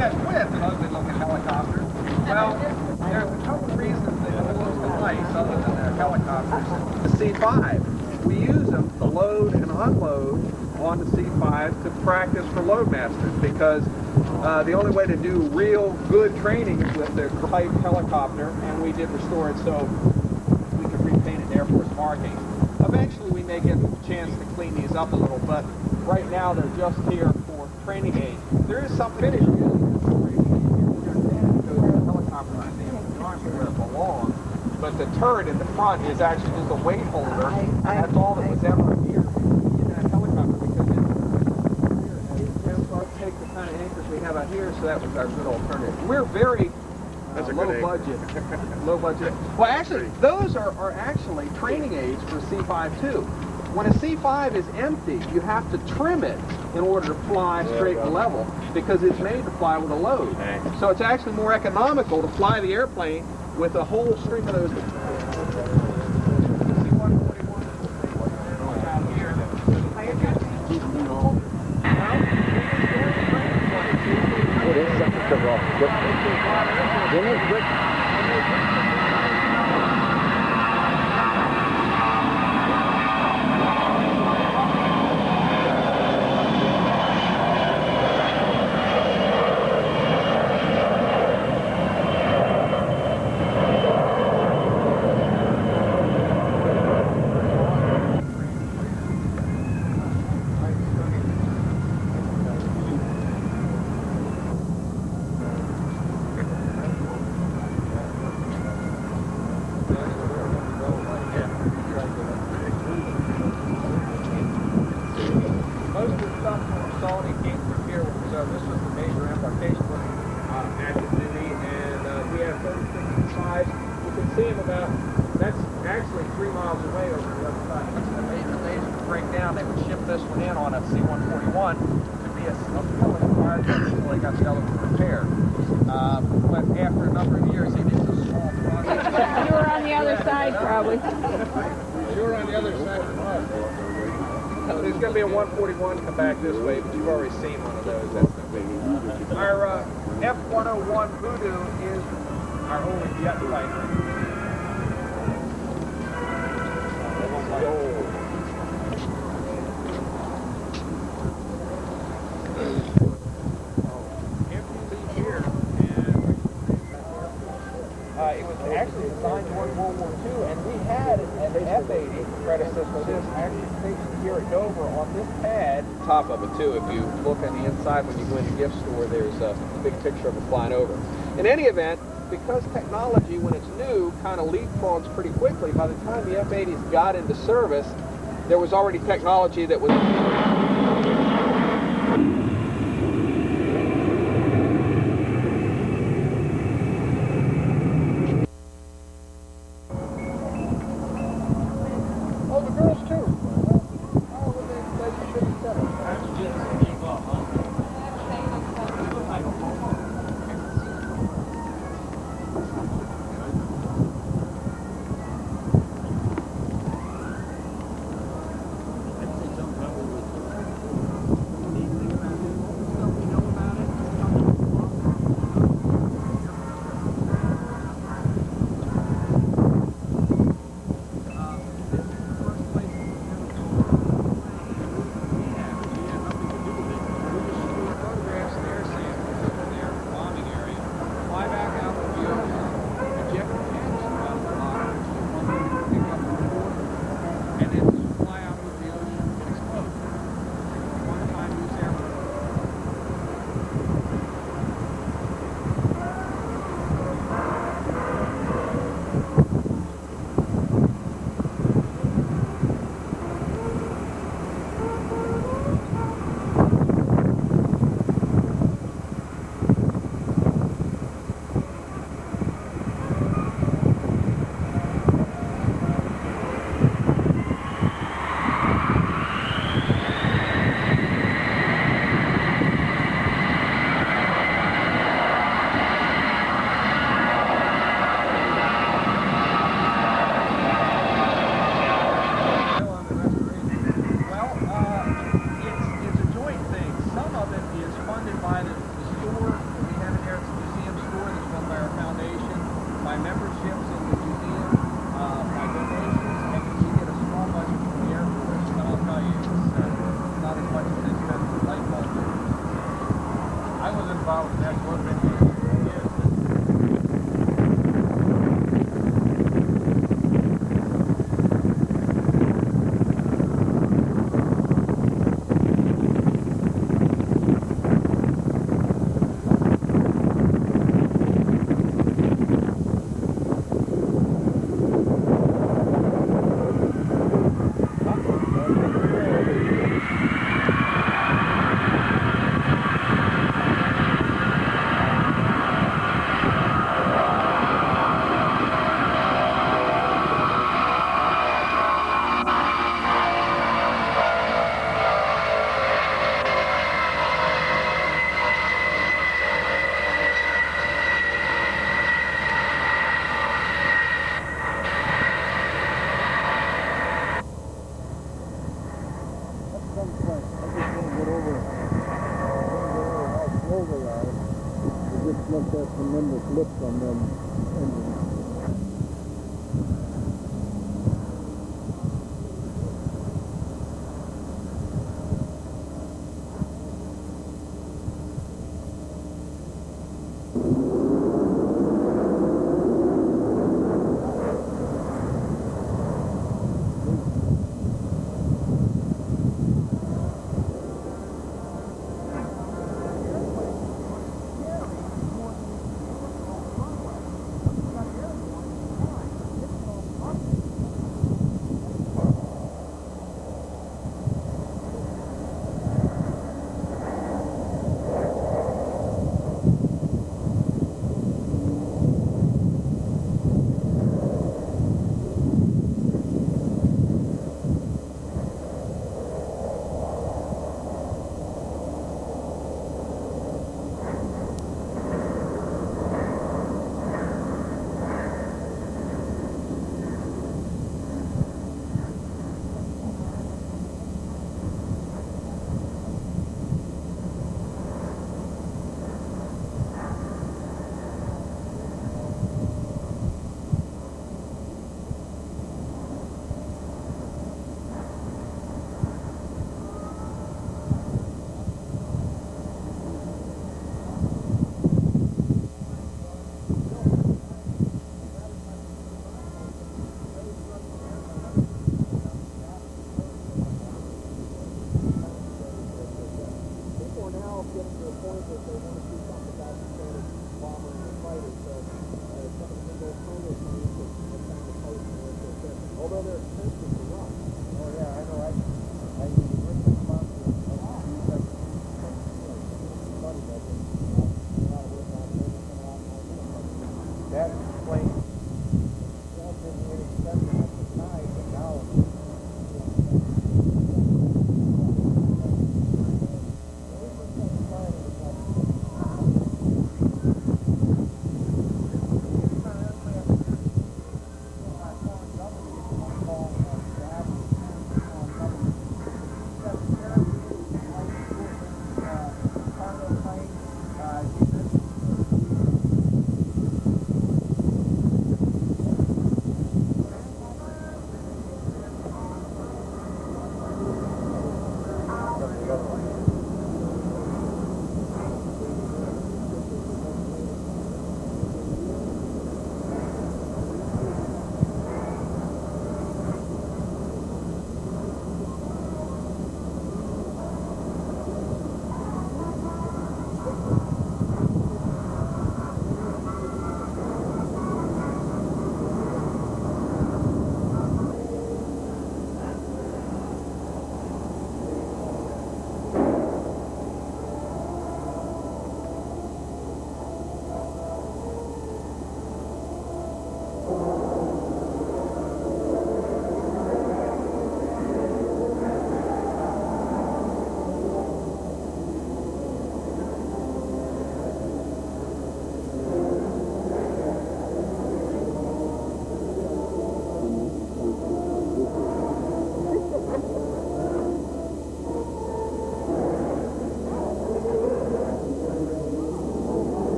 Yes, with ugly-looking helicopters. Well, there's a couple reasons they don't look nice other than their helicopters. The C-5, we use them to load and unload on the C-5 to practice for loadmasters because the only way to do real good training is with their type helicopter, and we did restore it so we could repaint it Air Force markings. Eventually we may get a chance to clean these up a little, but right now they're just here for training aid. There is some finish really helicopter on the arms where it belongs, but the turret in the front is actually just a weight holder, and that's all that was ever here in that helicopter because it take the kind of anchors we have out here, so that was our good alternative. We're very low budget. Low budget. Well, actually, those are actually training aids for C-5 too. When a C-5 is empty, you have to trim it in order to fly straight and level because it's made to fly with a load. So it's actually more economical to fly the airplane with a whole string of those. There's going to be a 141 come back this way, but you've already seen one of those. That's going to be. Our F-101 Voodoo is our only jet fighter. It was actually designed during World War II, and we had an F-80 predecessor to this actually stationed here at Dover on this pad. Top of it too. If you look on the inside when you go in the gift store, there's a big picture of it flying over. In any event, because technology, when it's new, kind of leapfrogs pretty quickly, by the time the F-80s got into service, there was already technology that was... Looked at tremendous lift on them engines.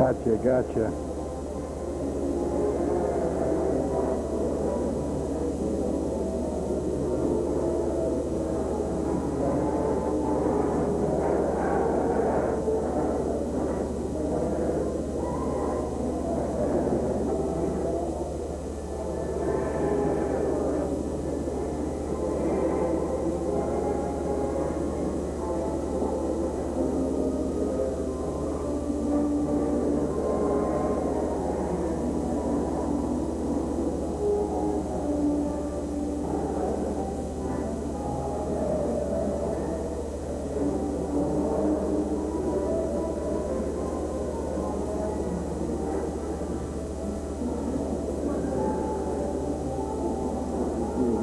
Gotcha, gotcha.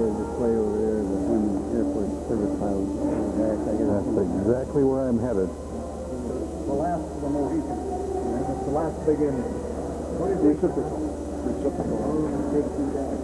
Display over there, the airport service pilots. That's exactly where I'm headed. The last, the Mohican. That's the last big engine. What is reciprocal? Reciprocal. Big two guys.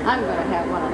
I'm going to have one of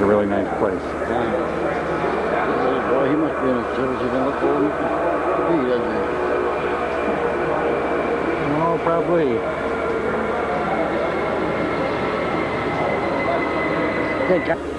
a really nice place. Boy, he must be in his service. He don't look old enough to be, doesn't he? Oh, probably. think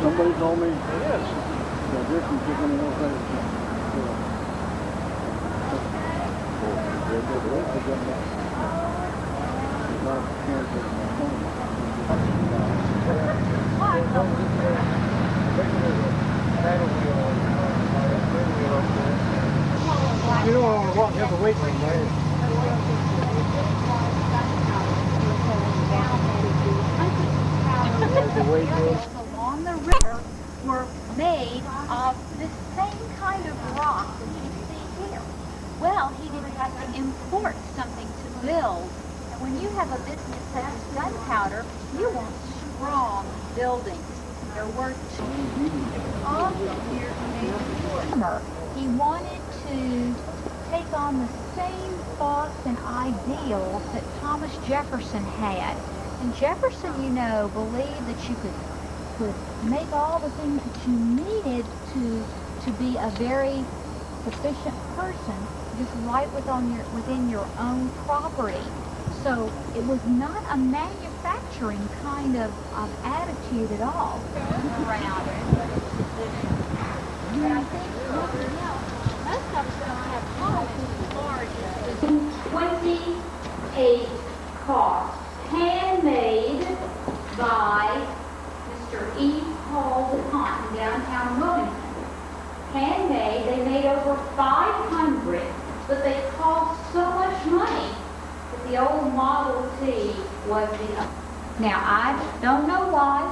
Somebody told me it is. The difference is in those days. You don't want to walk the other way from there. Along the river were made of this same kind of rock that you see here. Well, he didn't have to import something to build. And when you have a business such as gunpowder, you want strong buildings. There were he wanted to take on the same thoughts and ideals that Thomas Jefferson had. And Jefferson, you know, believed that you could make all the things that you needed to be a very sufficient person just right within your own property. So it was not a manufacturing kind of attitude at all. Around it. But I think, most of us don't have homes as large as 28 cost. Handmade by Mr. E. Paul DuPont in downtown Wilmington. Handmade, they made over 500 but they cost so much money that the old Model T was the... Now, I don't know why,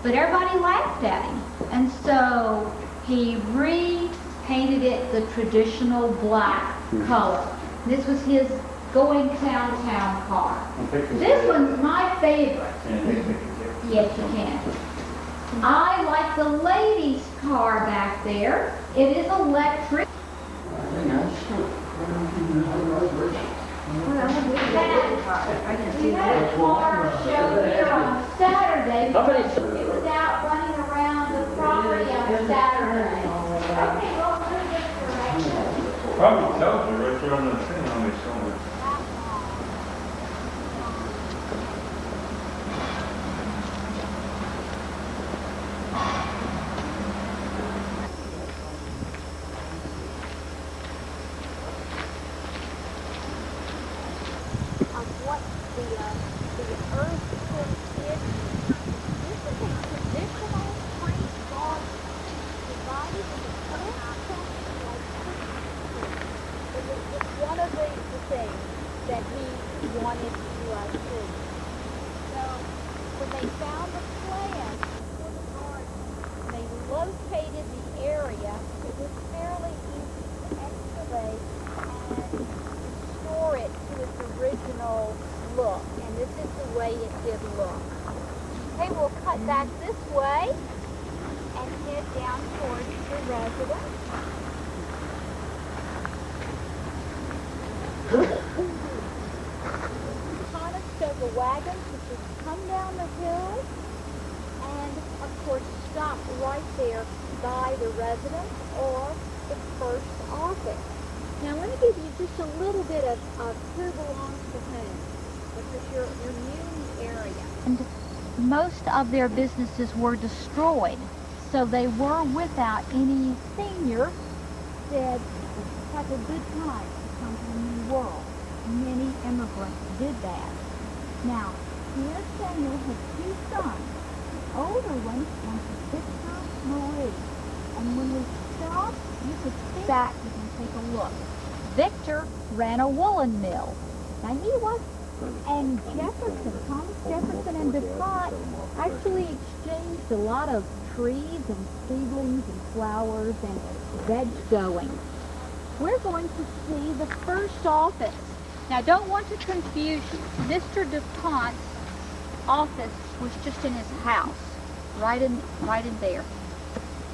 but everybody laughed at him. And so he repainted it the traditional black color. This was his going downtown car. This one's my favorite. Yes, you can. I like the ladies' car back there. It is electric. We had a car show here on Saturday. It was out running around the property on Saturday. Okay, well, who's this direction? Probably tells you right there on the thing on me somewhere. Of what the earth is. This is a traditional frame garden divided into four sections like it's one of the things that he wanted to see. So when they found the plan for the garden, they located the area. It was fairly easy to excavate and restore it to its original look, and this is the way it did look. Okay, we'll cut back this way and head down towards the residence. Conestoga wagons which would come down the hill and, of course, stop right there by the residence or the first office. Now, let me give you just a little bit of who belongs to whom, because you're new in the area. And most of their businesses were destroyed, so they were without any senior said, have a good time to come to the new world. Many immigrants did that. Now, here Samuel had two sons. The older one was Victor Marie. And when we stop, you could see back, you can take a look. Victor ran a woolen mill. Now he was, and Jefferson, Thomas Jefferson and DuPont actually exchanged a lot of trees and seedlings and flowers and veg going. We're going to see the first office. Now don't want to confuse you. Mr. DuPont's office was just in his house, right in there.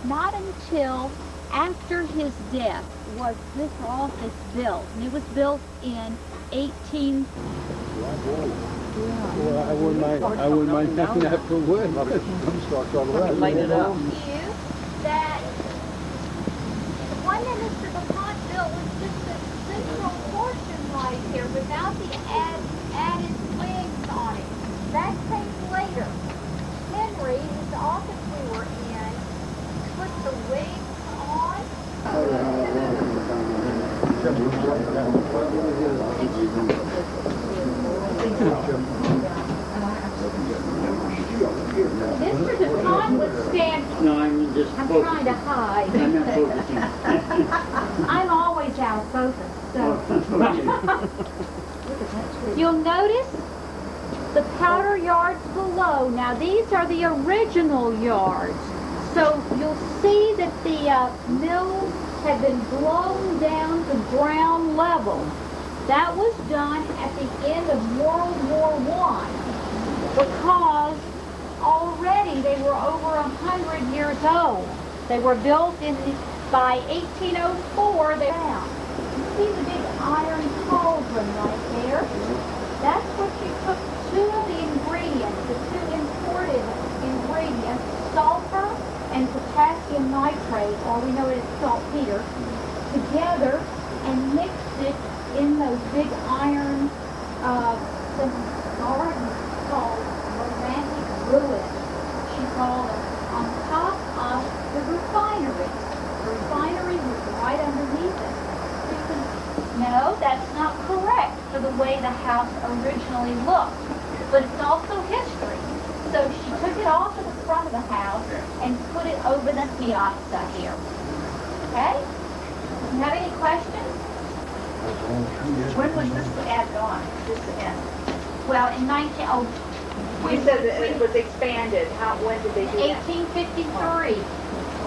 Not until after his death was this office built. And it was built in 18... Well, I wouldn't mind taking that for wood. Light it up. That the one that Mr. DuPont built was just the central portion right here without the added wings on it. That came later. Henry, whose office we were in, put the wings on. Mr. DuPont would stand. No, I'm just I'm focusing. trying to hide. I'm not focusing. I'm always out of focus, so. You'll notice the powder yards below. Now these are the original yards. So you'll see that the mills have been blown down to ground level. That was done at the end of World War I because already they were over 100 years old. They were built by 1804. They found. You see the big iron cauldron right there? That's what you took two of the ingredients, the two imported ingredients, sulfur and potassium nitrate, or we know it as saltpeter, together and mixed it in those big iron gardens called romantic ruins. She called it on top of the refinery. The refinery was right underneath it. No, that's not correct for the way the house originally looked. But it's also history. So she took it off of the front of the house and put it over the piazza here. Okay? You have any questions? When was this added on? Well, in 19, oh, You said that it was expanded. When did they do that? 1853.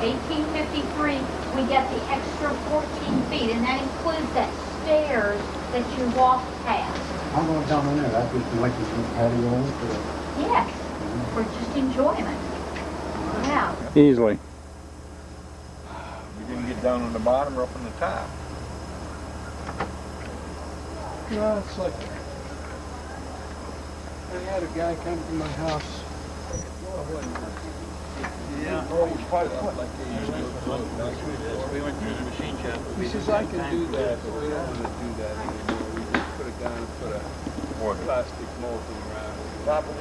1853, we get the extra 14 feet, and that includes that stairs that you walk past. I'm going down in there. That's just like some patio. Yes, for just enjoyment. Yeah. Easily. We didn't get down on the bottom or up on the top. Yeah, it's like I had a guy come to my house. Yeah. We went through the machine shop. He says, I can do that, but we don't want to do that anymore. We just put a gun and put a plastic molding around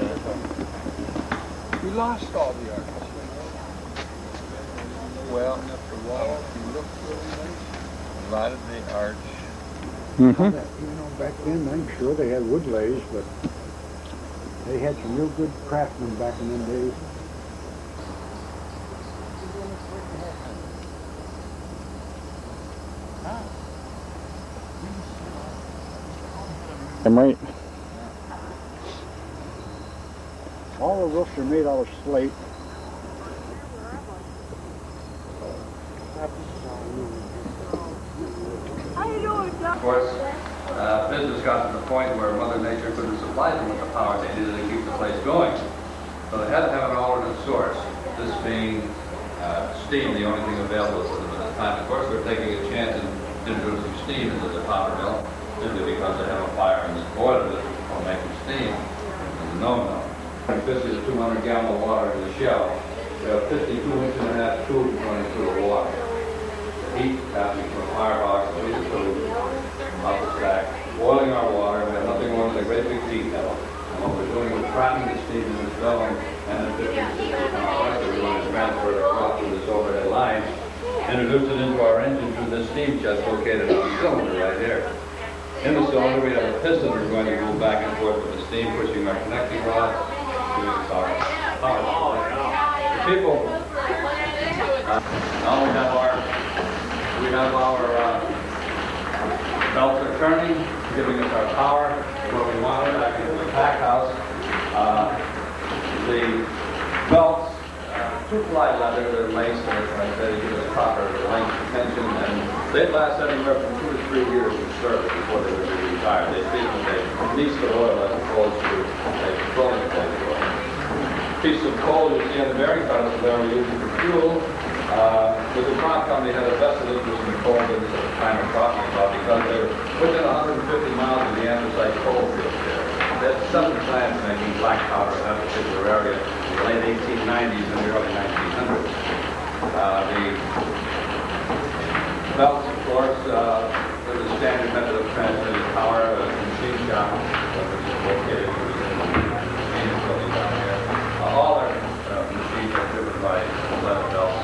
it. We lost all the arches. Well, Up the wall, you look really nice. a lot of the arch. Mm-hmm. You know, back then, I'm sure they had wood lays, but they had some real good craftsmen back in them days. I'm right. All the roofs are made out of slate. Of course, business got to the point where Mother Nature couldn't supply them with the power they needed to keep the place going. So they had to have an alternate source, this being steam, the only thing available to them at the time. Of course, they're taking a chance in introducing steam into the powder mill, simply because they have a fire in this boiler that will make them steam. It's a no-no. 50 to 200 gallon of water in the shell. We have 52-inch-and-a-half tubes running through the water. The heat passing from a firebox to the tube, off the stack, boiling our water. We have nothing more than a great big tea kettle. And what we're doing is trapping the steam in this dome, and then 50 pressure, we want to transfer it across through this overhead line, introduce it into our engine through this steam chest located on the cylinder right here. In the cylinder, we have a piston that's going to move back and forth with the steam, pushing our connecting rod to the power. The people, now we have our belts are turning, giving us our power where we want it back into the pack house. The belts, two-ply leather, they're laced, and as I said, they give us proper length and tension, and they last anywhere from 2 to 3 years of service before they would be retired. They speak when they lease the oil as opposed to a petroleum tank oil. Piece of coal you see on the bearing pedals there we're using for fuel. The DuPont company had a vested interest in the coal business at the time of talking about because they were within 150 miles of the anthracite coal field there. They had 7 plants making black powder in that particular area in the late 1890s and the early 1900s. The belts, of course, were the standard method of transmitting power, a machine shop, which is located in the main building down here. All our machines are driven by leather belts.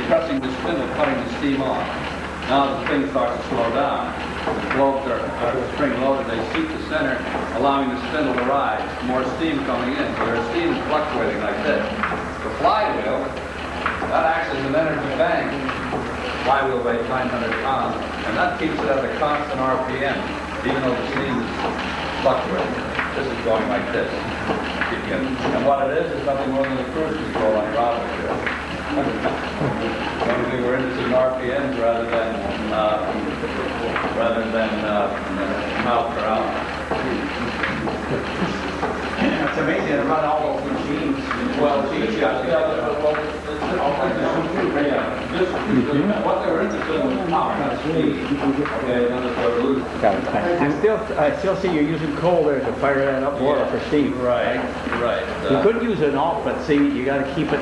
Pressing the spindle, cutting the steam off. Now the spring starts to slow down. The globes are spring loaded, they seat the center, allowing the spindle to rise. More steam coming in, so there's steam fluctuating like this. The flywheel, that acts as an energy bank. Flywheel weighs 900 pounds, and that keeps it at a constant RPM, even though the steam is fluctuating. This is going like this. And what it is nothing more than a cruise control on your automobile. Only thing we're interested in RPMs rather than miles per hour. It's amazing to run all those machines. Well, what they were interested in was power, not speed. Okay, none of the losers. I still see you're using coal there to fire that up water for steam. Right. You could use an alt, but see, you got to keep it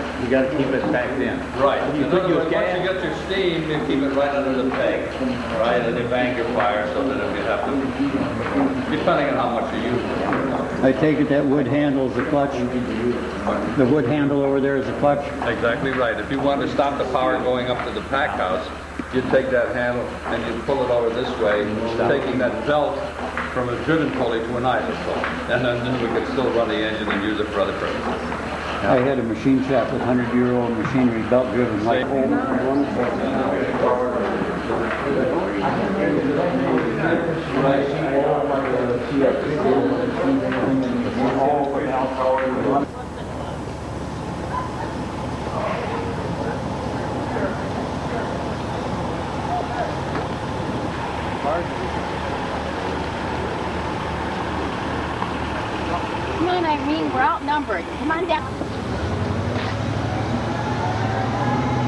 back then. Right. You In could other use words, once gas. you get your steam, you keep it right under the peg, right, and you bank your fire so that if you have to, depending on how much you use it. I take it that wood handle is the clutch? The wood handle over there is the clutch? Exactly right. If you want to stop the power going up to the pack house, you take that handle and you pull it over this way, taking that belt from a driven pulley to an idle pulley. And then we can still run the engine and use it for other purposes. I had a machine shop with 100-year-old machinery, belt driven like old. Come on, Irene, we're outnumbered. Come on down.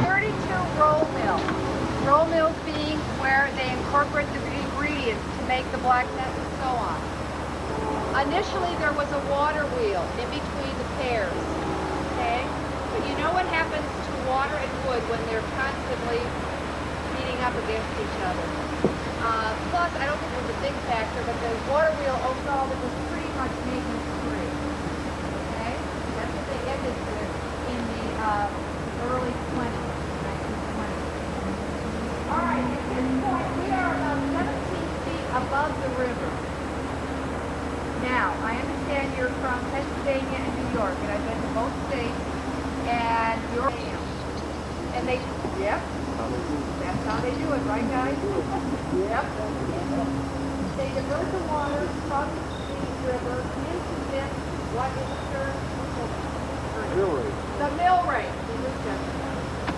32 roll mills. Roll mills being where they incorporate the ingredients to make the black nut and so on. Initially, there was a water wheel in between the pairs, okay? But you know what happens to water and wood when they're constantly beating up against each other. Plus, I don't think it was a big factor, but the water wheel overall it was pretty much maintenance free. Okay? That's what they ended with in the early 20s, 1920s. All right, at this point, we are about 17 feet above the river. Now, I understand you're from Pennsylvania and New York, and I've been to both states, and you're and they, yep, that's how they do it, right, guys? Yep. They divert the water from the river into this, what is the term? Mill rate. The mill rate.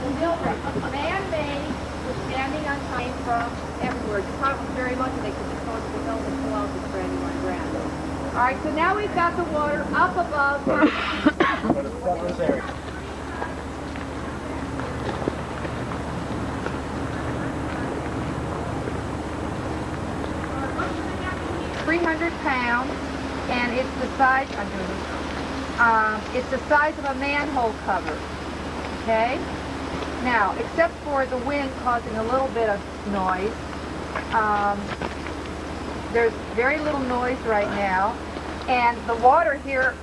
The mill rate. Man-made, was standing on time from everywhere. It's probably very lucky they could just go to the mill and pull out this brand new underground. All right, so now we've got the water up above. But it's not this area. 300 pounds, and it's the size, it's the size of a manhole cover, okay? Now, except for the wind causing a little bit of noise, there's very little noise right now, and the water here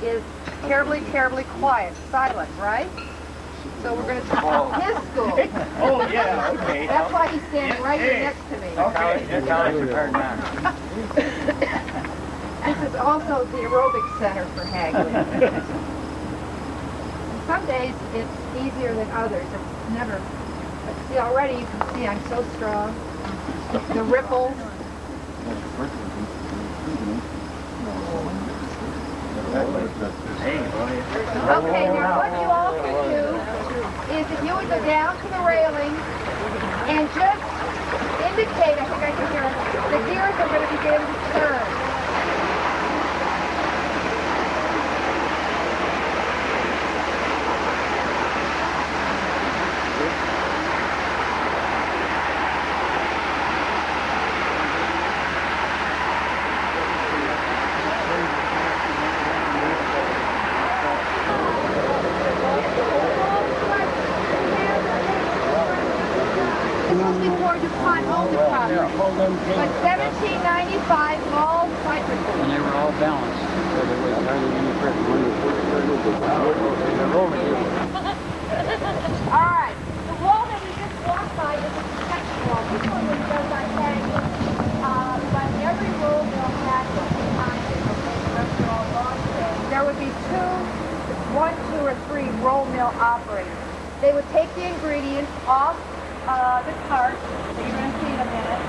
is terribly, terribly quiet, silent, right? So we're going to talk his school. Oh, yeah, okay. That's why he's standing right here next to me. Your college are turned on. This is also the aerobic center for Hagley. Some days it's easier than others. It's never. See, already you can see I'm so strong. The ripples. Okay, now what you all can do is if you would go down to the railing and just indicate, I think I can hear it, the gears are going to begin to turn. Before DuPont owned the property. But 1795, all bicycles. And they were all balanced, so there was hardly any friction. All right, the wall that we just walked by is a protection wall. This one was done by Hagley, but every roll mill had one. There would be one, two, or three roll mill operators. They would take the ingredients off the cart that you're going to see in a minute.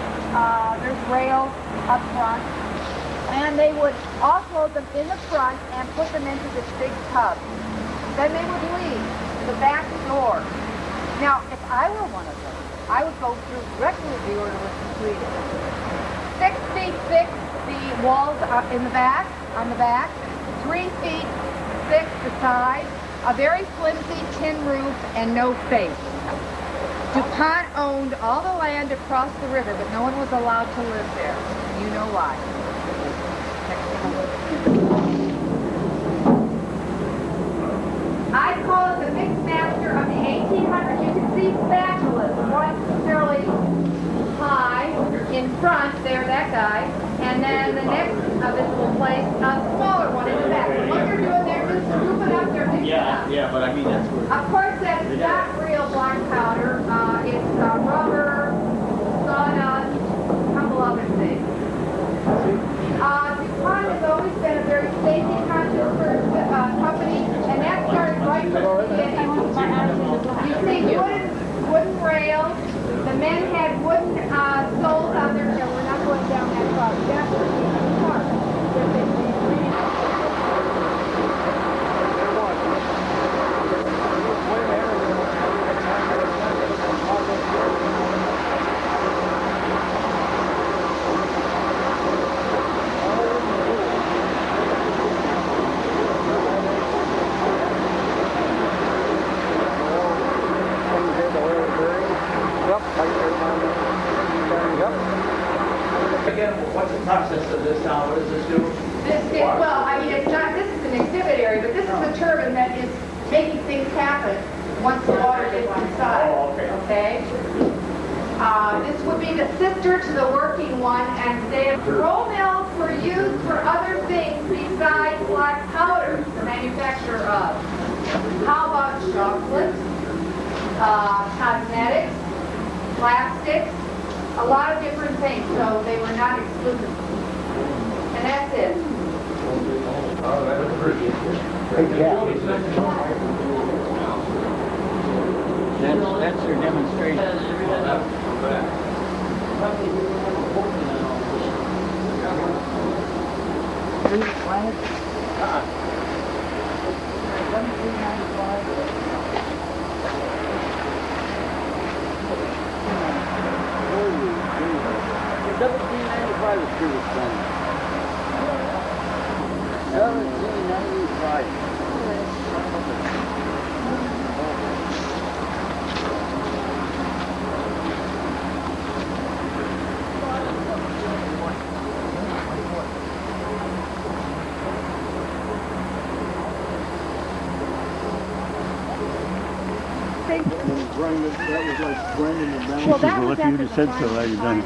There's rails up front. And they would offload them in the front and put them into this big tub. Then they would leave the back door. Now, if I were one of them, I would go through directly the order was completed. 6 feet thick, the walls in the back, on the back. 3 feet thick, the sides. A very flimsy tin roof and no face. DuPont owned all the land across the river, but no one was allowed to live there. You know why. I call it the mix master of the 1800s. You can see spatulas. One fairly high in front, there, that guy. And then the next visible place, a smaller one in the back. What you're doing there is scooping up their mix. Yeah, but I mean, that's where... Of course, that's not real black powder. It's rubber, sawdust, a couple other things. DuPont has always been a very safety-conscious company, and that started right from the beginning. You see wooden rails. The men had wooden again, what's the process of this now? What does this do? Well, I mean, it's not, this is an exhibit area, but this is a turbine that is making things happen once the water gets inside. Oh, okay. Okay? This would be the sister to the working one, and they roll mills were used for other things besides black powder, the manufacture of. How about chocolate, cosmetics, plastics, a lot of different things, so they were not exclusive. And that's it. That's their demonstration. Well, if you would have said so, I'd have done it.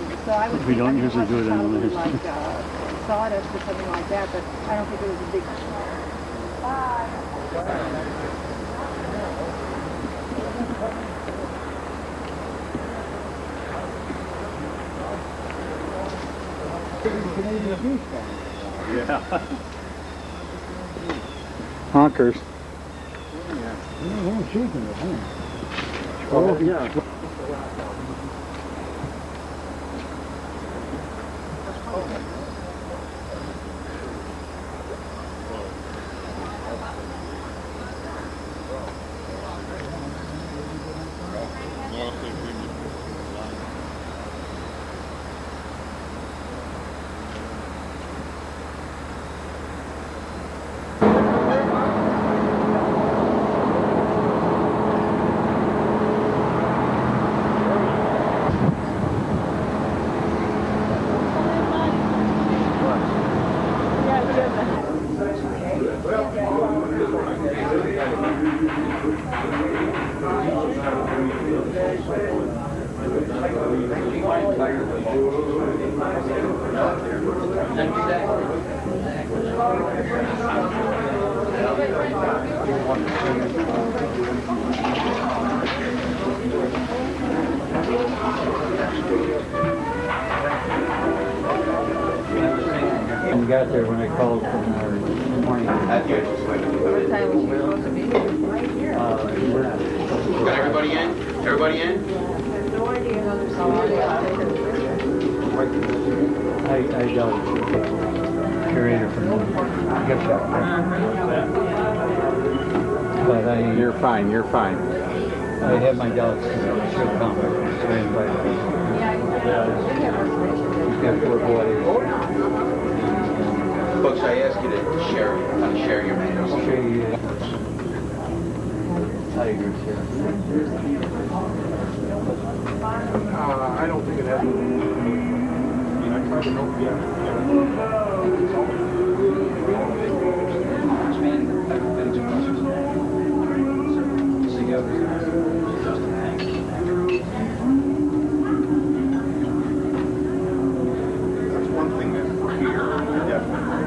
We don't usually do it on the list. Like sawdust or something like that, but I don't think it was a big. Yeah. Honkers. Oh, yeah. And got there when I called from our morning. Got everybody in? Everybody in? I dealt with the curator from the gift shop. But You're fine, you're fine. I had my doubts that she'll come. So I invited her. She's got 4 boys. Folks, I ask you to share your menus. Tigers here. I don't think it has. I mean, I tried to help you. That's one thing that we're here, definitely.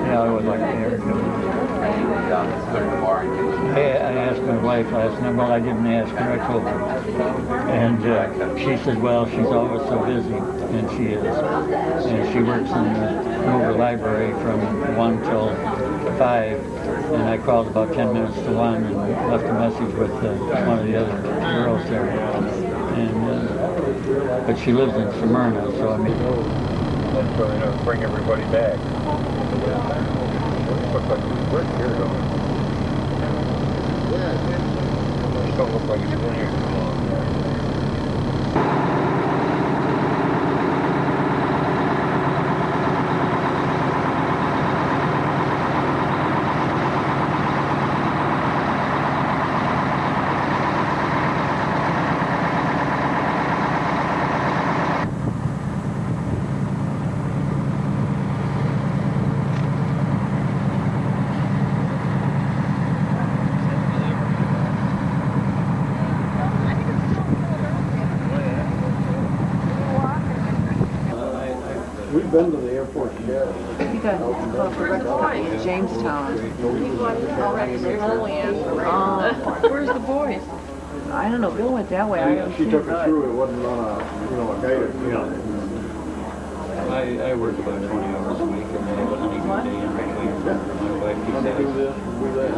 Yeah, I would like to hear it. I asked my wife last night, well, I didn't ask her, I told her. And she said, well, she's always so busy, and she is. And she works in the Hoover Library from 1 till 5 And I called about 10 minutes to 1 and left a message with one of the other girls there. And but she lives in Smyrna, so I mean. That's why they don't bring everybody back. Looks like it's work here, though. It don't look like it's been here too long. We've been to the airport together. Jamestown. Where's the boys? I don't know. Bill went that way. I haven't She seen took Bud. us through. It wasn't on a, a guided, I work about 20 hours a week and I have a honeymoon day in between. My wife keeps do this, do that.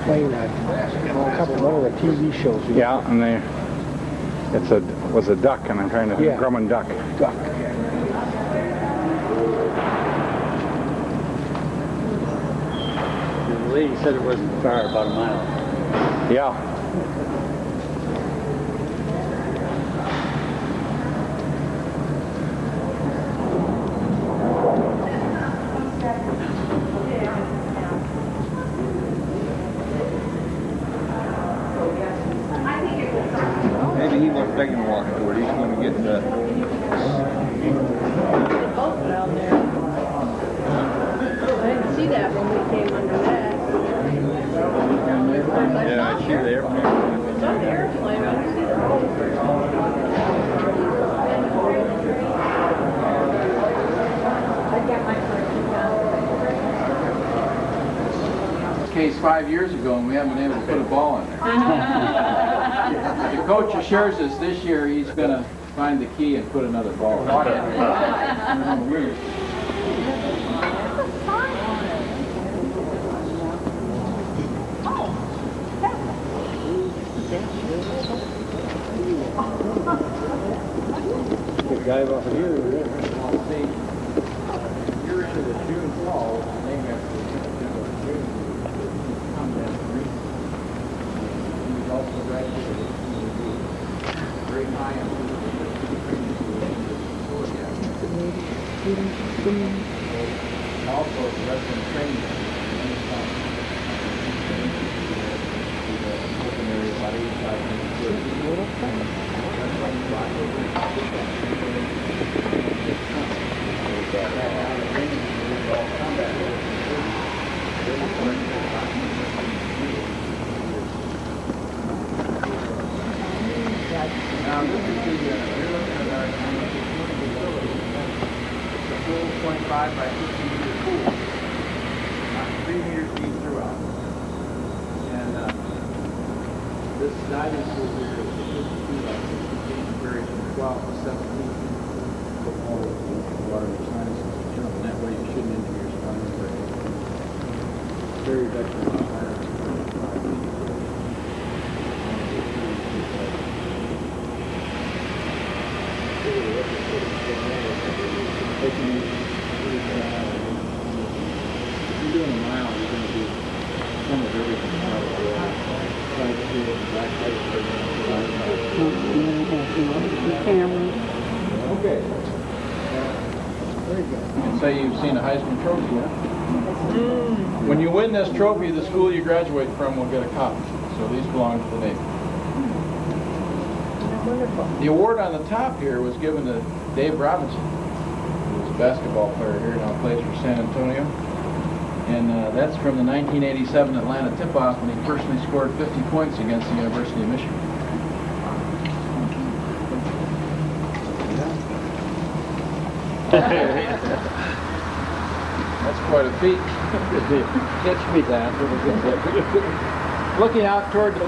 Playing a couple one of the TV shows. Yeah, and was a duck, and I'm trying to Yeah. Grumman duck. Duck. The lady said it wasn't far, about a mile. Yeah. Maybe he wasn't taking a walk toward it. He's going to get the... I didn't see that when we came under that. Yeah, I see the airplane. It's on the airplane. I didn't see the Case 5 years ago, and we haven't been able to put a ball in there. The coach assures us this year he's going to find the key and put another ball in. The guy off of here. You're into the June fall, named after the June combat marine. He was also graduated from the very high end and also veteran training. About 85 Now this is the, you're looking at our facility. It's a full 25 by 50 meter pool, 3 meters deep throughout. And this diving pool here is 52 by 60 feet, varies from 12 to 17 foot water. Water is nice and jumping that way, you shouldn't injure your spine. Very veteran. If you're doing a mile, you're going to do some of everything. Okay. Very good. You can say you've seen a Heisman Trophy, huh? When you win this trophy, the school you graduate from will get a copy. So these belong to the Navy. The award on the top here was given to Dave Robinson, who was a basketball player here, now plays for San Antonio. And that's from the 1987 Atlanta tip-off when he personally scored 50 points against the University of Michigan. That's quite a feat. Catch me that. Looking out toward the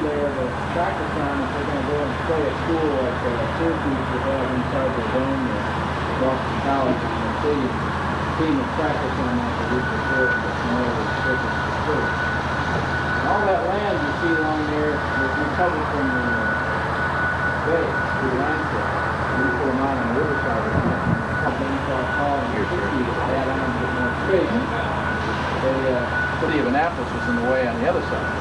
tractor farm, if they're going to go and play at school like Syracuse would have inside their dome there, Boston College and the stadium, team of practice on like the week before, and the snow was thick as the first. And all that land you see along there was recovered from the bay, through the landfill. We put them out on the riverside of that. Something called Colin here, had on a bit more space. The city of Annapolis was in the way on the other side.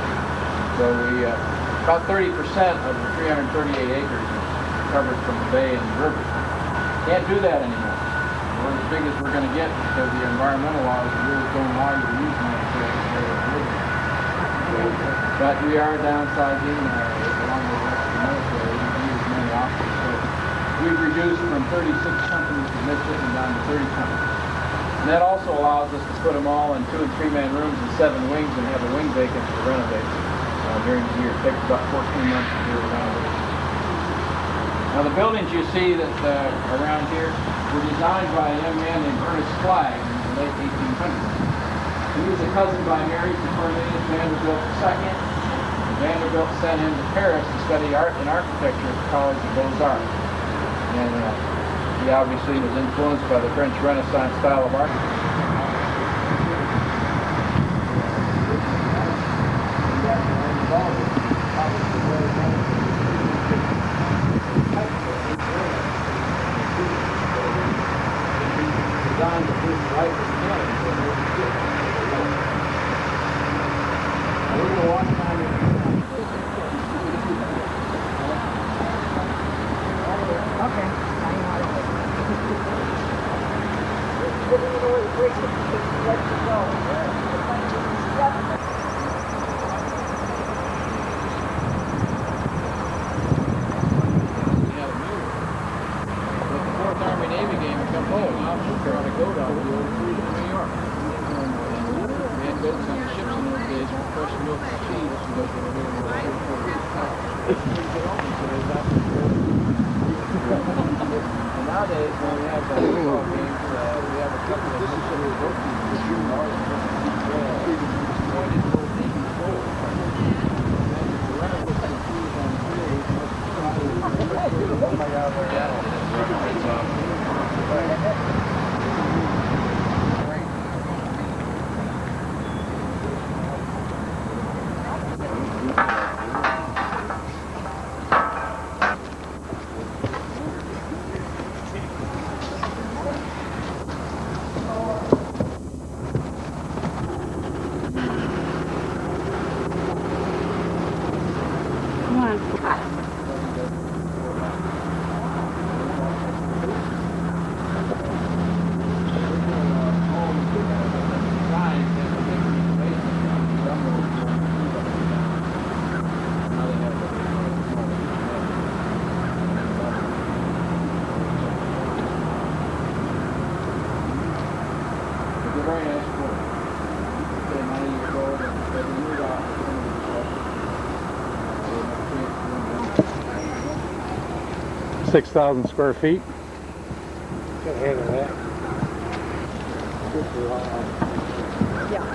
So we, about 30% of the 338 acres is covered from the bay and the river. Can't do that anymore. We're as big as we're going to get because the environmental laws really don't allow you to use much area of the river. But we are downsizing along with the rest of the military. We don't use many officers. So we've reduced from 36 companies in midshipmen down to 30 companies. And that also allows us to put them all in 2- and 3-man rooms and 7 wings and have a wing vacant to renovate during the year. It takes about 14 months to do a renovation. Now the buildings you see that around here were designed by a young man named Ernest Flagg in the late 1800s. He was a cousin by marriage to Cornelius Vanderbilt II. Vanderbilt sent him to Paris to study art and architecture at the College of Beaux-Arts. And he obviously was influenced by the French Renaissance style of architecture. Nowadays, when we have football games, we have a couple of very nice book. They're 90 years old and they've been moved off of some of the stuff. 6,000 square feet. Can handle that. Yeah.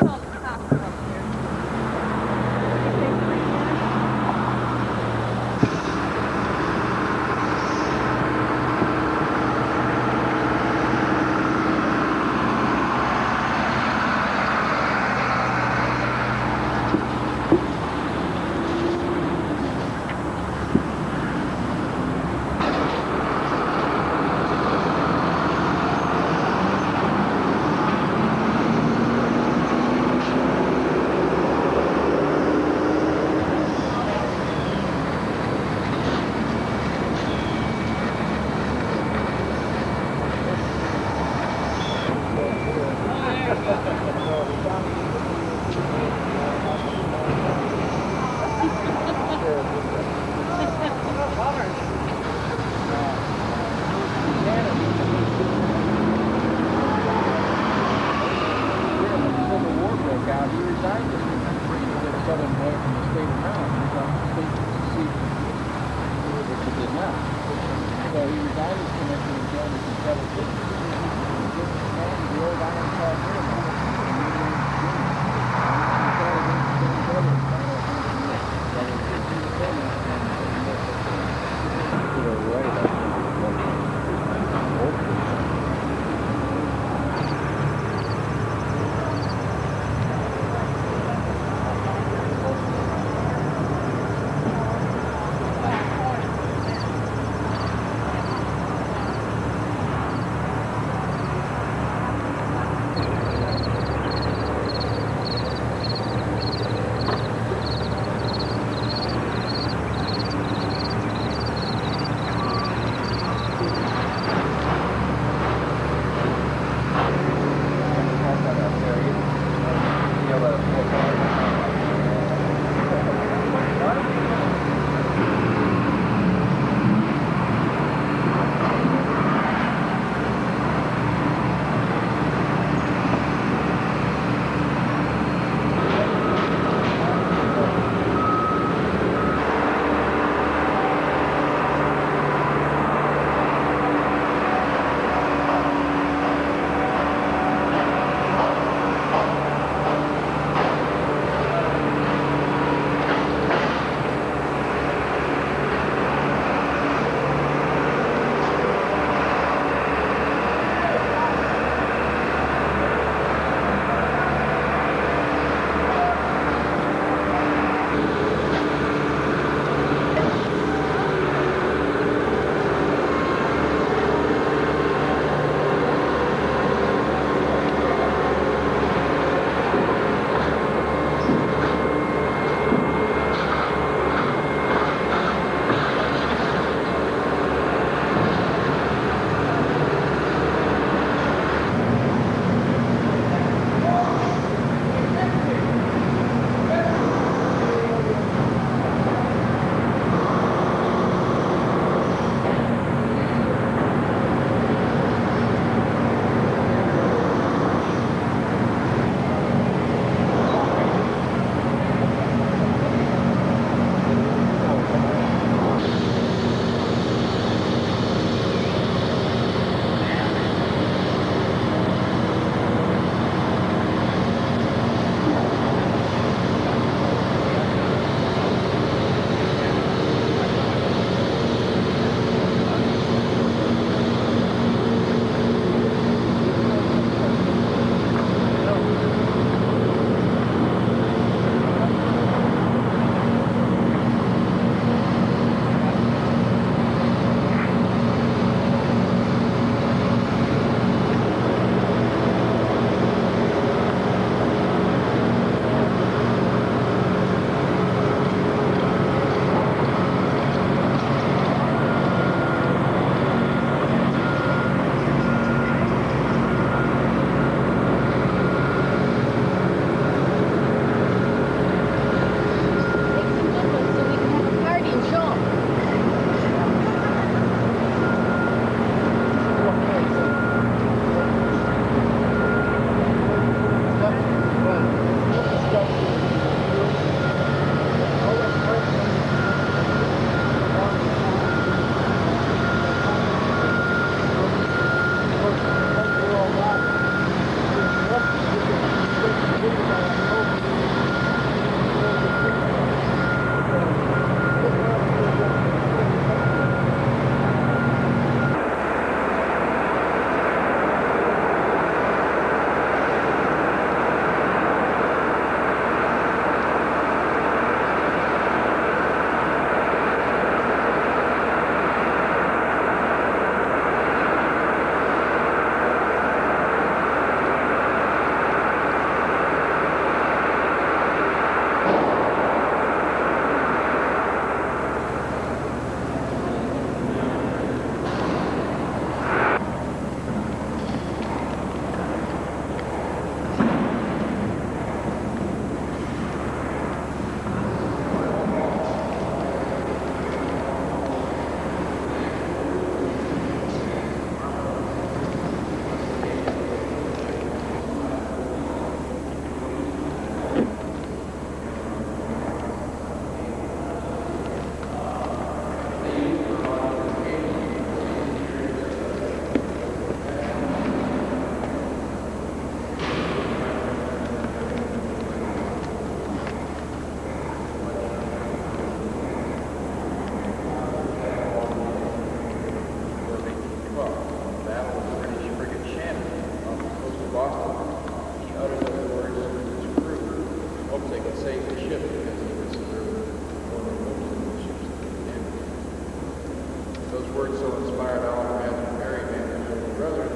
$5 Imagine Mary banners over the brother.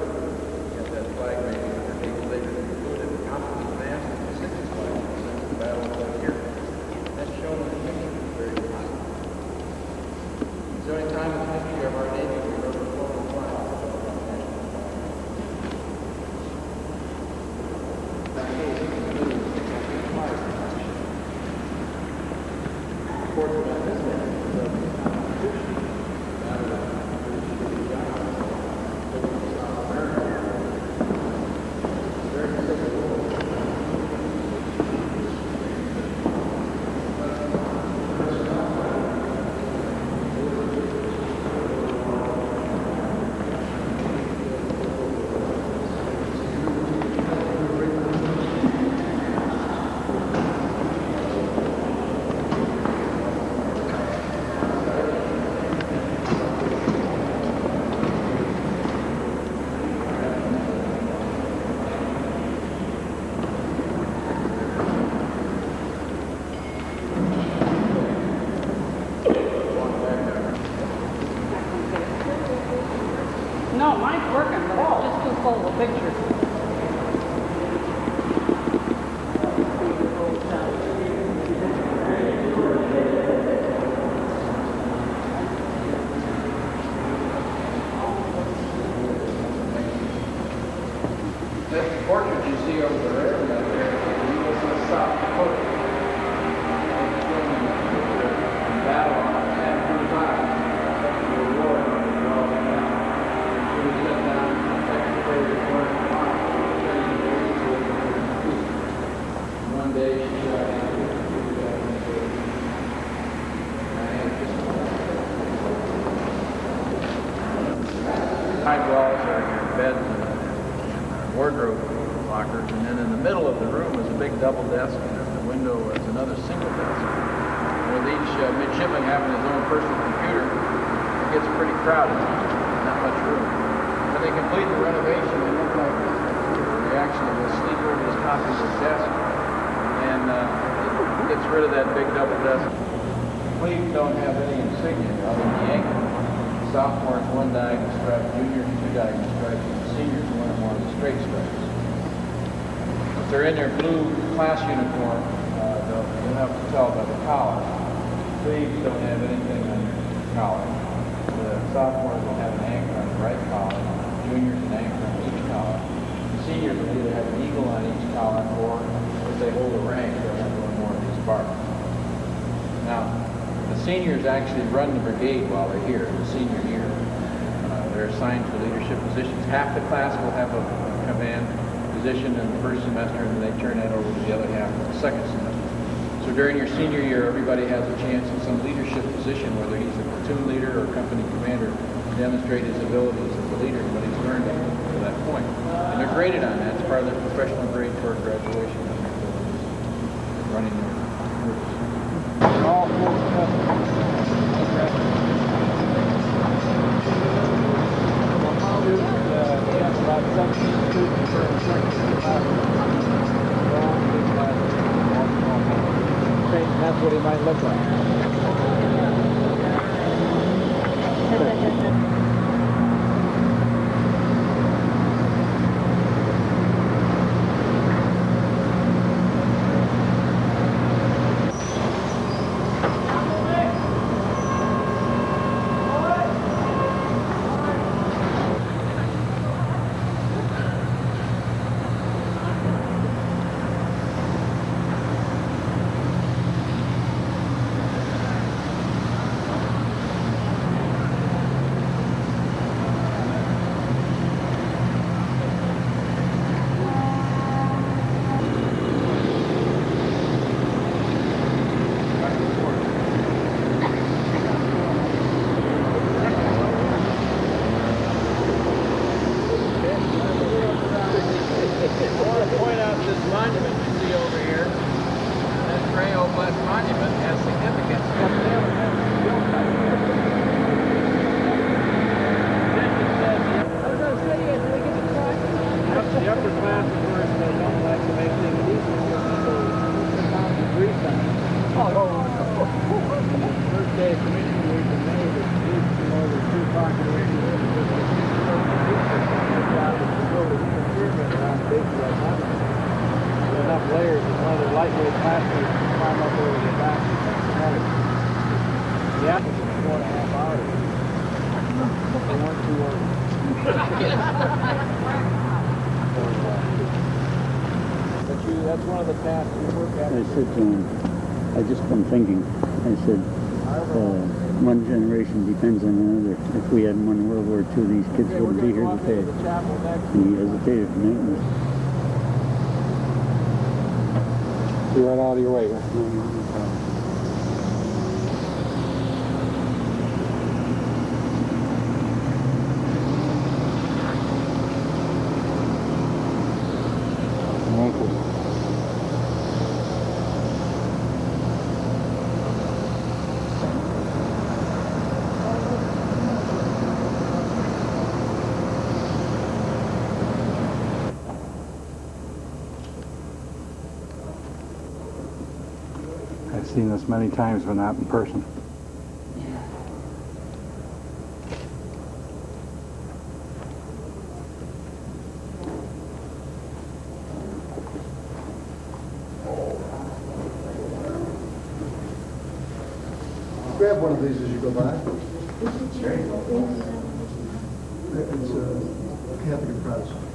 Get that flag made 100 days later to include it. Confidence advanced to the 6th flag since the battle of here. That's shown in the picture. Very high. It's the only time in the history of our Navy we ever flown a flag. No, mine's working, but it's just too full of pictures. This portrait you see over there, he was in South Dakota. Battle on Annapolis Island. The war he was sent down to Secretary of War. One day she shot high walls are your beds and wardrobe lockers, and then in the middle of the room is a big double desk, and at the window is another single desk. With each midshipman having his own personal computer, it gets pretty crowded. Not much room. When they complete the renovation, they look like this. They actually will sneak over this top of his desk and gets rid of that big double desk. Fleets don't have any insignia other than the anchor. Sophomores, one diagonal stripe, juniors, two diagonal stripes, and seniors, one and one straight stripes. If they're in their blue class uniform, you'll have to tell by the collar. Sleeves don't have anything on their collar. The sophomores will have an anchor on the right collar, juniors an anchor on each collar. The seniors will either have an eagle on each collar, or if they hold a rank, they'll have one more of these bars. Now, the seniors actually run the brigade while they're here, the senior year. They're assigned to leadership positions. Half the class will have a command position in the first semester, and then they turn that over to the other half in the second semester. So during your senior year, everybody has a chance in some leadership position, whether he's a platoon leader or company commander, to demonstrate his abilities as a leader and what he's learned up to that point. And they're graded on that. It's part of their professional grade toward graduation. Running their groups. All four about 17 students per instructor class. That's what he might look like. First day of commissioning week in May, the police came over 2 o'clock in the evening. enough layers of other lightweight plastic to climb up over the back. The apples in 4.5 hours. They weren't too early. But that's one of the tasks you work at. I said to him, I just been thinking, I said, one generation depends on another. If we hadn't won World War II, these kids wouldn't be here today. And he hesitated a minute. You went out of your way. I've seen this many times, but not in person. Grab one of these as you go by. It's a Catholic Protestant.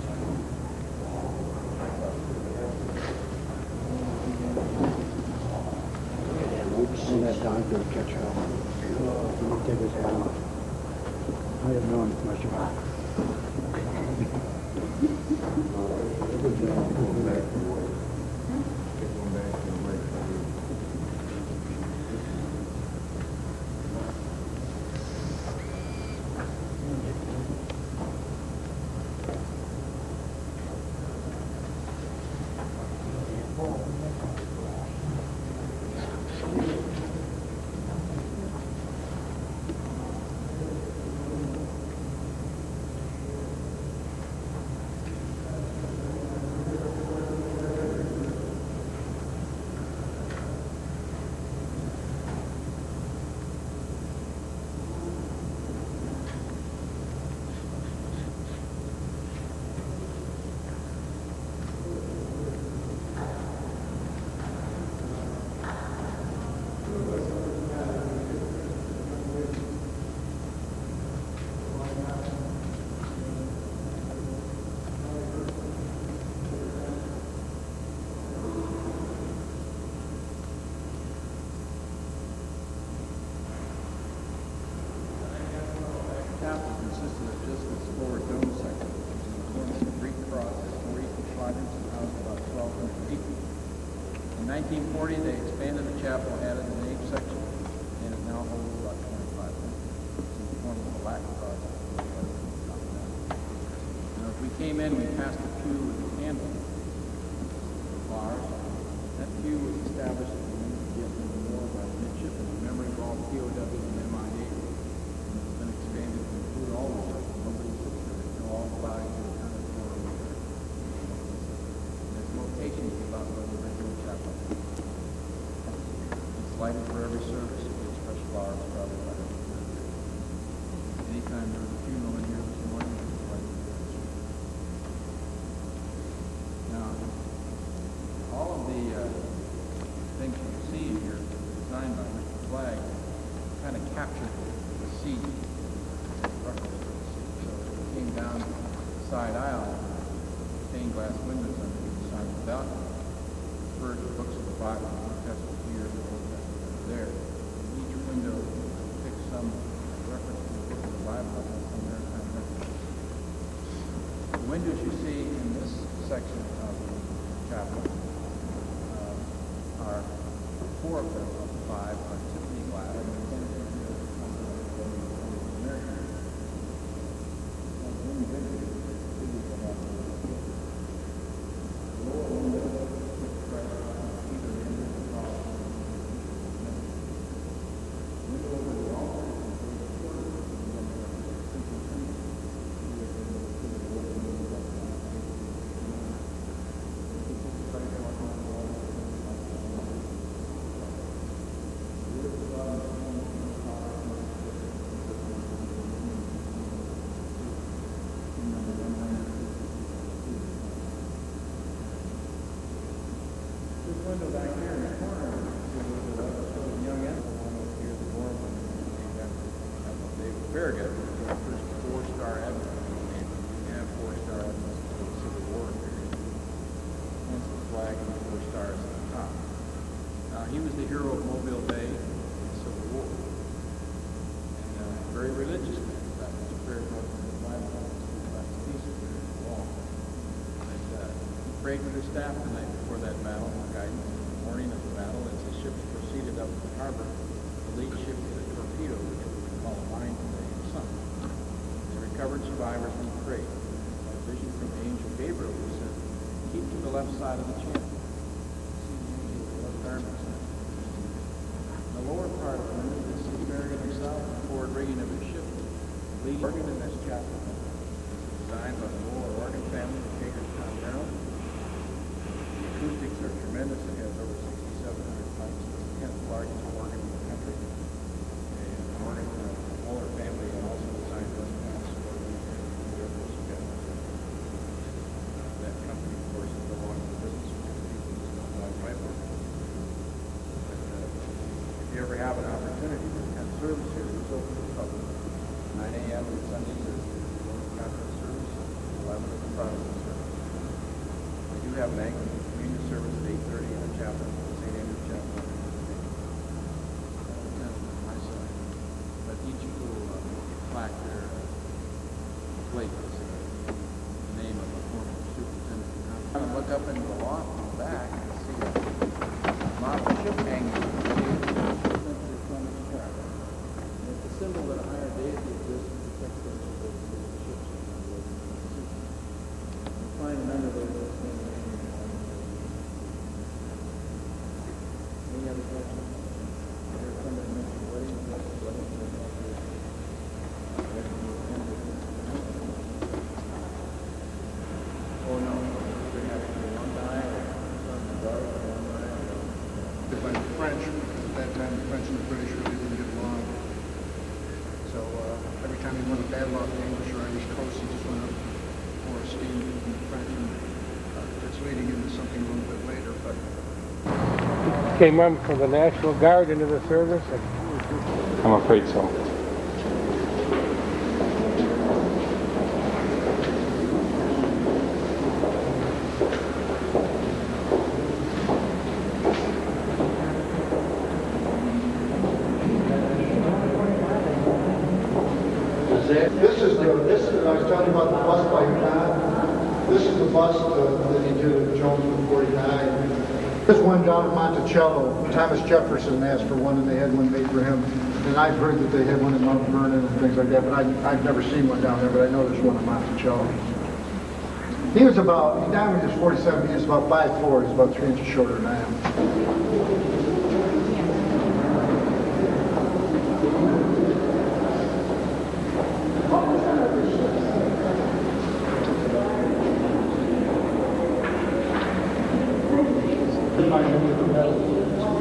See that dog going to catch her. He'll take his hat off. I didn't know much about it. Chapel consisted of just this forward dome section, which is according to Greek cross, 4 equal quadrants and housed about 1,200 people. In 1940, they expanded the chapel, added an nave section, and it now holds about 2,500. It's in the form of a Latin cross. Now, as we came in, we passed a pew with a candle. Bars. That pew was established at the end of the Vietnam War by the midshipmen in memory of all POWs and MIA. It's been expanded to include all of them. Nobody sits there. They're all bodies that are kind of for its location is about where the original chapel is. It's lighted for every service. It gets fresh flowers sprouted by every service. Anytime there was a funeral in here this morning, it was lighted for every service. Now, all of the things you see in here, designed by Mr. Flagg, kind of captured the sea, reference to the sea. So if you came down the side aisle, stained glass windows on each side of the balcony, referred to books of the Bible, the New Testament here, the Old Testament there. Each window picks some reference to the book of the Bible, and some maritime reference. The windows you see in this section of the chapel are 4 of them of the 5 are Tiffany glass. window back there in the corner, the young animal one over here, the dorm one, named after David Farragut, the first four-star admiral. And four-star admirals for the Civil War period. Hence the flag and the 4 stars at the top. Now, he was the hero of Mobile Bay in the Civil War. And a very religious man. In fact, his prayer book in the Bible about his thesis there in the wall. And he prayed with his staff the night before that battle for guidance. The morning of the battle, as the ships proceeded up the harbor, the lead ship hit a torpedo, which we would call a mine today, and sunk. The recovered survivors we prayed. A vision from the angel Gabriel who said, keep to the left side of the channel. See the angel with the left arm extended. In the lower part of the room, you can see Farragut himself, the forward rigging of his ship, leading organ in this chapel. Designed by the Moore organ family of Hagerstown, Maryland. The acoustics are tremendous. It has over 6,700 pipes. It's the 10th largest organ in the country. And the organ from the Moore family also designed West Point organ in the Air Force Academy. That company, of course, is no longer in business because people just don't like pipe organ. But if you ever have an opportunity to attend service here, it's open to the public. 9 a.m. on Sunday Thursday, Catholic service, 11 is the Protestant service. We do have an Anglican communion service at 8:30 in the chapel, St. Andrew's Chapel. On my side. But each little plaque there, plate, the name of a former superintendent. I'm going to look up into the loft in the back and see a model ship hanging. It's a symbol that a higher deity exists and protects those who live in the ships. You find a number of those in the name. Any other questions? There's somebody mentioned wedding dresses. Oh no, they're having one die or something dark or one die. By the French, because at that time the French and the British really didn't get along. So every time he won a battle off the English or Irish coast, he just went up more esteemed than the French. And it's leading into something a little bit later, but Came on from the National Guard into the service? I'm afraid so. This is I was telling you about the bus by your dad. This is the bus that he did at Jones before he died. There's one down in Monticello. Thomas Jefferson asked for one, and they had one made for him. And I've heard that they had one in Mount Vernon and things like that, but I've never seen one down there, but I know there's one in Monticello. He died when he was 47. He was about 5'4". He's about 3 inches shorter than I am.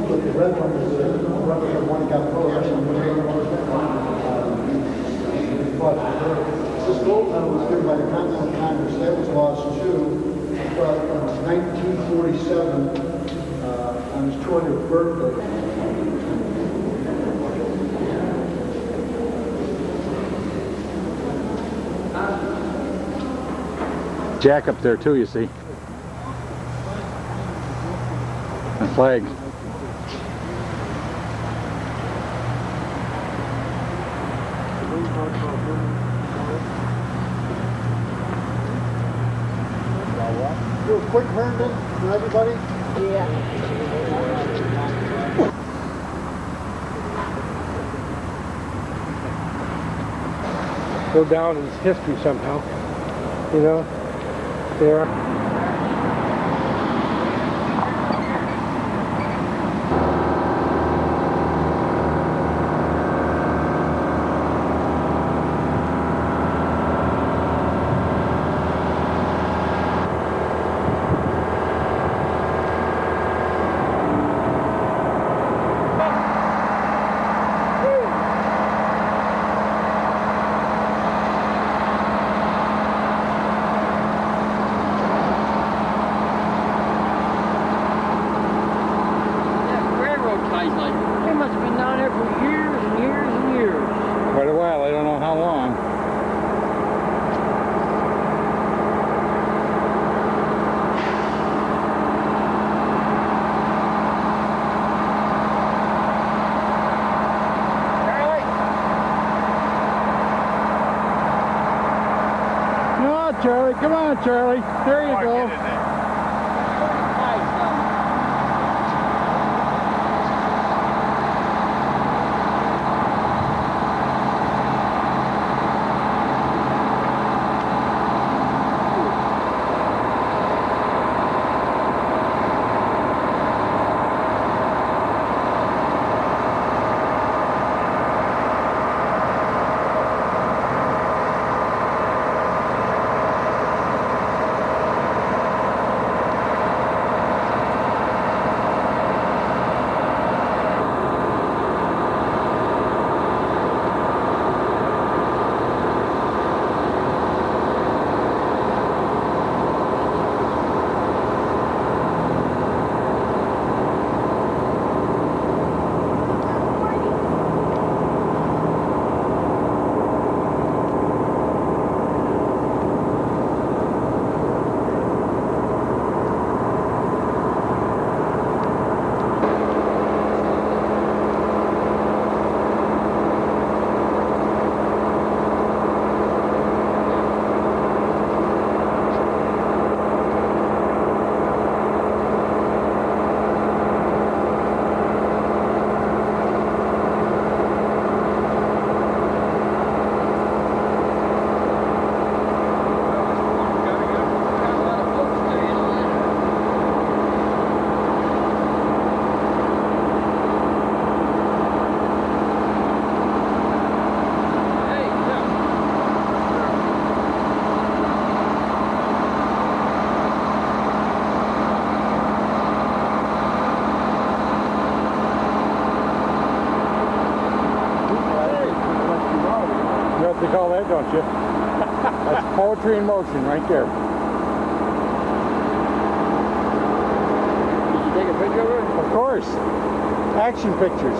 But the red one is the one that got prohibition. This gold medal was given by the Continental Congress. That was lost too. But in 1947, on his 200th birthday. Jack up there too, you see. A flag. Do a quick Herndon for everybody? Yeah. Go down in history somehow. You know? There. Charlie, come on, Charlie. There you go. You call that, don't you? That's poetry in motion right there. Did you take a picture of it? Of course. Action pictures.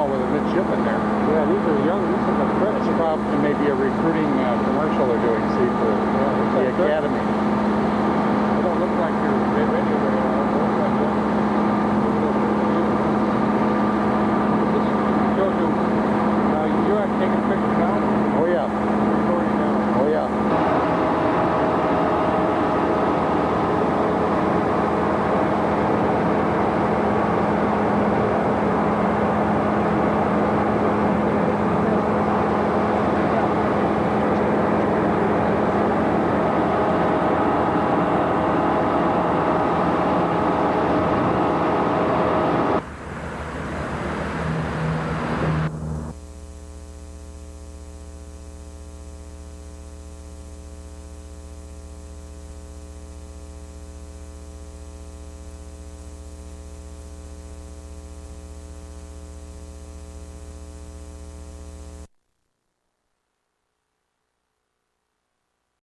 With a midshipman there. Yeah, these are young. This is a French crop and maybe a recruiting commercial they're doing.